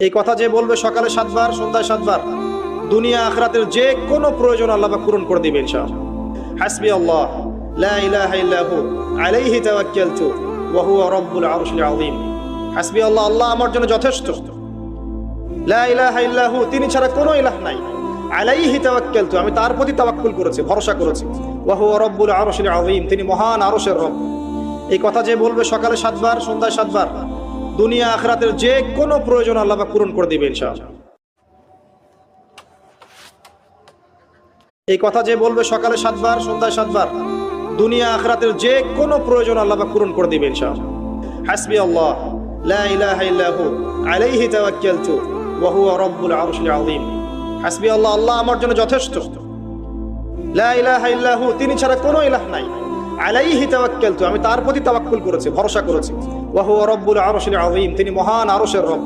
এই কথা যে বলবে সকালে 7 বার সন্ধ্যায় 7 বার, দুনিয়া আখিরাতের যে কোনো প্রয়োজন আল্লাহ পাক পূরণ করে দিবেন ইনশাআল্লাহ। হাসবি আল্লাহ লা ইলাহা ইল্লা হু আলাইহি তাওয়াক্কালতু ওয়া হুয়া রাব্বুল আরশিল আযীম। হাসবি আল্লাহ, আল্লাহ আমার জন্য যথেষ্ট। লা ইলাহা ইল্লা হু, তিনি ছাড়া কোনো ইলাহ নাই। আলাইহি তাওয়াক্কালতু, আমি তার প্রতি তাওয়াক্কুল করেছি, ভরসা করেছি। ওয়া হুয়া রাব্বুল আরশিল আযীম, তিনি মহান আরশের রব। এই কথা যে বলবে সকালে 7 বার সন্ধ্যায় 7 বার, দুনিয়া আখিরাতের যে কোনো প্রয়োজন আল্লাহ পাক পূরণ করে দিবেন ইনশাআল্লাহ। এই কথা যে বলবে সকালে 7 বার সন্ধ্যায় 7 বার, দুনিয়া আখিরাতের যে কোনো প্রয়োজন আল্লাহ পাক পূরণ করে দিবেন ইনশাআল্লাহ। হাসবি আল্লাহ লা ইলাহা ইল্লা হু আলাইহি তাওয়াক্কালতু ওয়া হুয়া রাব্বুল আরশিল আযীম। হাসবি আল্লাহ, আল্লাহ আমার জন্য যথেষ্ট। লা ইলাহা ইল্লা হু, তিনি ছাড়া কোনো ইলাহ নাই। আলাইহি তাওয়াক্কালতু, আমি তার প্রতি তাওয়াক্কুল করেছি, ভরসা করেছি। ওয়া হুয়া রাব্বুল আরশিল আযীম, তিনি মহান আরশের রব।